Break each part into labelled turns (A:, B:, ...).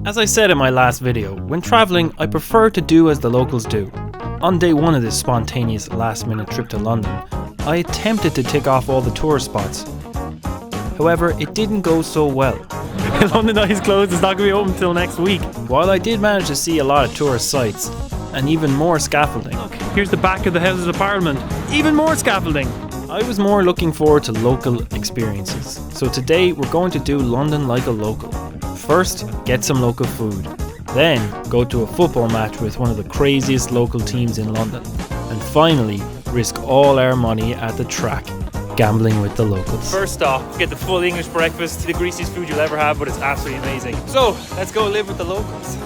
A: As I said in my last video, when travelling I prefer to do as the locals do. On day one of this spontaneous last minute trip to London, I attempted to tick off all the tourist spots. However, it didn't go so well. London Eye is closed, it's not going to be open until next week. While I did manage to see a lot of tourist sites, and even more scaffolding. Look, here's the back of the Houses of Parliament. Even more scaffolding! I was more looking forward to local experiences. So today we're going to do London like a local. First, get some local food. Then, go to a football match with one of the craziest local teams in London. And finally, risk all our money at the track, gambling with the locals.
B: First off, get the full English breakfast, the greasiest food you'll ever have, but it's absolutely amazing. So, let's go live with the locals.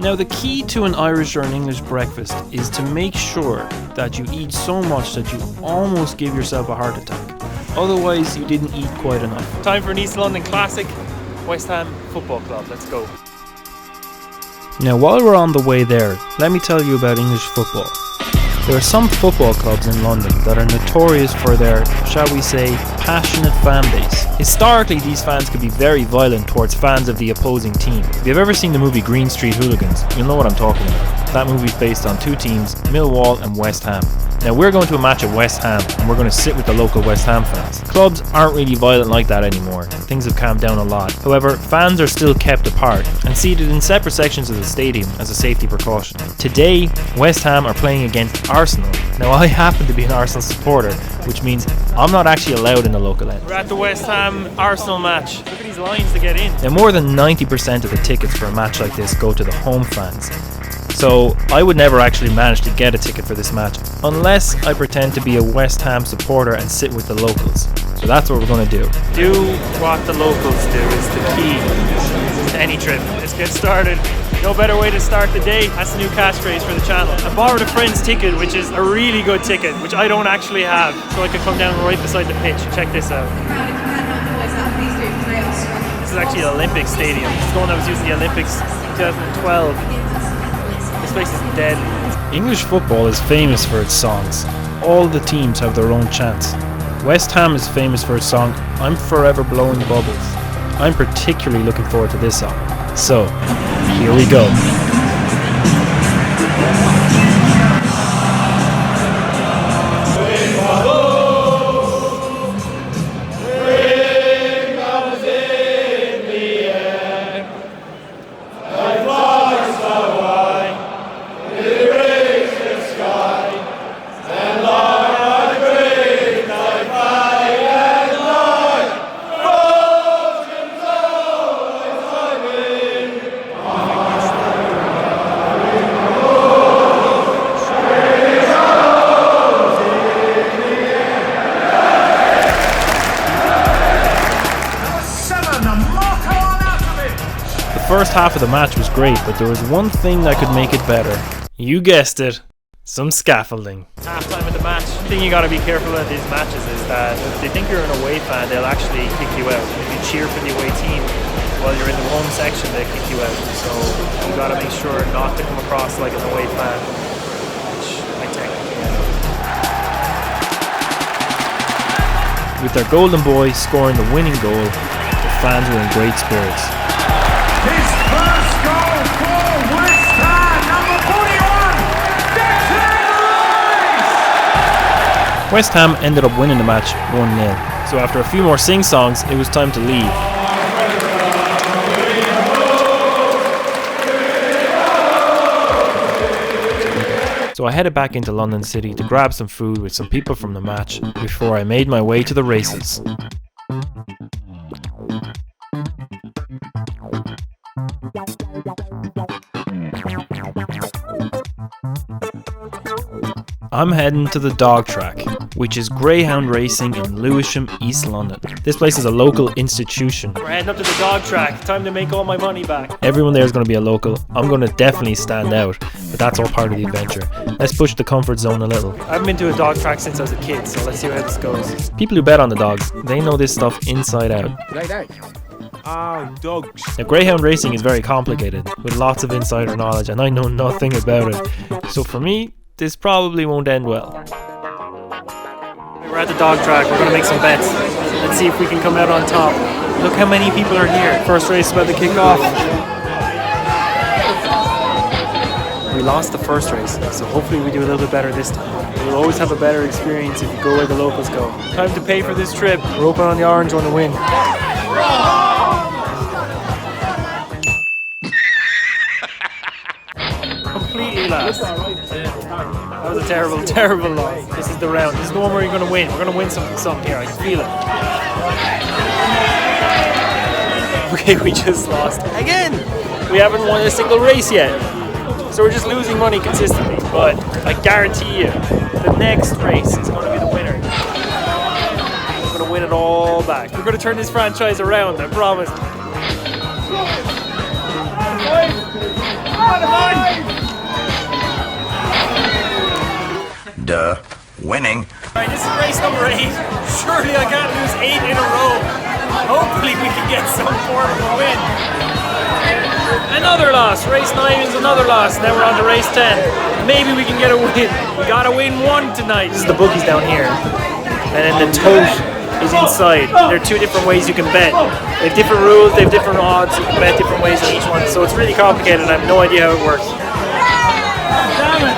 A: Now the key to an Irish or an English breakfast is to make sure that you eat so much that you almost give yourself a heart attack. Otherwise you didn't eat quite enough.
B: Time for an East London classic, West Ham Football Club, let's go.
A: Now while we're on the way there, let me tell you about English football. There are some football clubs in London that are notorious for their, shall we say, passionate fan base. Historically, these fans could be very violent towards fans of the opposing team. If you've ever seen the movie Green Street Hooligans, you'll know what I'm talking about. That movie's based on two teams, Millwall and West Ham. Now we're going to a match at West Ham and we're going to sit with the local West Ham fans. Clubs aren't really violent like that anymore. Things have calmed down a lot. However, fans are still kept apart and seated in separate sections of the stadium as a safety precaution. Today, West Ham are playing against Arsenal. Now I happen to be an Arsenal supporter, which means I'm not actually allowed in the local end.
B: We're at the West Ham Arsenal match. Look at these lines to get in.
A: Now more than 90% of the tickets for a match like this go to the home fans. So I would never actually manage to get a ticket for this match unless I pretend to be a West Ham supporter and sit with the locals. So that's what we're going to do.
B: Do what the locals do is the key to any trip. Let's get started. No better way to start the day. That's the new catchphrase for the channel. I borrowed a friend's ticket, which is a really good ticket, which I don't actually have, so I can come down right beside the pitch. Check this out. This is actually an Olympic stadium. This is the one that was used in the Olympics 2012. This place is dead.
A: English football is famous for its songs. All the teams have their own chants. West Ham is famous for its song, I'm Forever Blowing Bubbles. I'm particularly looking forward to this song. So, here we go. The first half of the match was great, but there was one thing that could make it better. You guessed it, some scaffolding.
B: Half-time of the match. The thing you got to be careful about these matches is that if they think you're an away fan, they'll actually kick you out. If you cheer for the away team while you're in the home section, they'll kick you out. So you got to make sure not to come across like an away fan, which I technically am.
A: With their golden boy scoring the winning goal, the fans were in great spirits.
C: His first goal for West Ham, number 41, Declan Rice!
A: West Ham ended up winning the match 1-0. So after a few more sing-songs, it was time to leave. So I headed back into London City to grab some food with some people from the match before I made my way to the races. I'm heading to the dog track, which is Greyhound racing in Lewisham, East London. This place is a local institution.
B: We're heading up to the dog track. Time to make all my money back.
A: Everyone there is going to be a local. I'm going to definitely stand out, but that's all part of the adventure. Let's push the comfort zone a little.
B: I haven't been to a dog track since I was a kid, so let's see how this goes.
A: People who bet on the dogs, they know this stuff inside out.
C: Oh, dogs.
A: Now, Greyhound racing is very complicated, with lots of insider knowledge, and I know nothing about it. So for me, this probably won't end well.
B: We're at the dog track, we're going to make some bets. Let's see if we can come out on top. Look how many people are here. First race is about to kick off. We lost the first race, so hopefully we do a little bit better this time. You'll always have a better experience if you go where the locals go. Time to pay for this trip. We're open on the orange one to win. Completely last. That was a terrible, terrible loss. This is the round. This is the one where you're going to win. We're going to win something here. I can feel it. Okay, we just lost again. We haven't won a single race yet. So we're just losing money consistently. But I guarantee you, the next race is going to be the winner. We're going to win it all back. We're going to turn this franchise around, I promise.
D: Duh. Winning.
B: Alright, this is race number 8. Surely I can't lose 8 in a row. Hopefully we can get some form of a win. Another loss. Race 9 is another loss. Now we're on to race 10. Maybe we can get a win. We gotta win one tonight. This is the bookies down here. And then the tote is inside. There are 2 different ways you can bet. They have different rules, they have different odds. You can bet different ways on each one. So it's really complicated and I have no idea how it works. Damn it!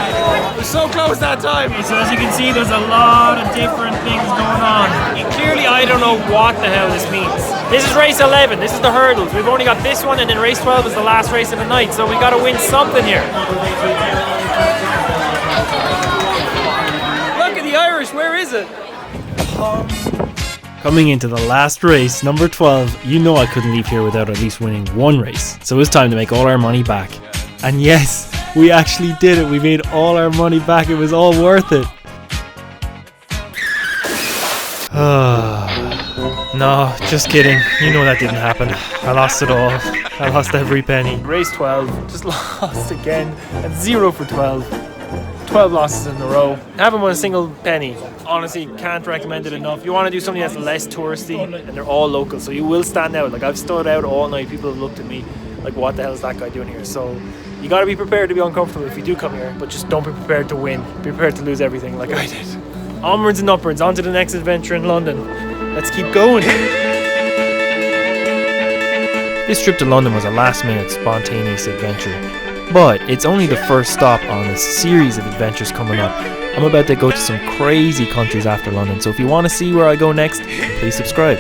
B: We're so close that time. So as you can see, there's a lot of different things going on. Clearly, I don't know what the hell this means. This is race 11. This is the hurdles. We've only got this one, and then race 12 is the last race of the night. So we got to win something here. Look at the Irish. Where is it?
A: Coming into the last race, number 12, you know I couldn't leave here without at least winning one race. So it was time to make all our money back. And yes, we actually did it. We made all our money back. It was all worth it. No, just kidding. You know that didn't happen. I lost it all. I lost every penny.
B: Race 12, just lost again. At 0 for 12. 12 losses in a row. Haven't won a single penny. Honestly, can't recommend it enough. You want to do something that's less touristy, and they're all local, so you will stand out. Like, I've stood out all night. People have looked at me like, what the hell is that guy doing here? So you got to be prepared to be uncomfortable if you do come here, but just don't be prepared to win. Be prepared to lose everything like I did. Onwards and upwards, on to the next adventure in London. Let's keep going.
A: This trip to London was a last-minute, spontaneous adventure. But it's only the first stop on a series of adventures coming up. I'm about to go to some crazy countries after London, so if you want to see where I go next, please subscribe.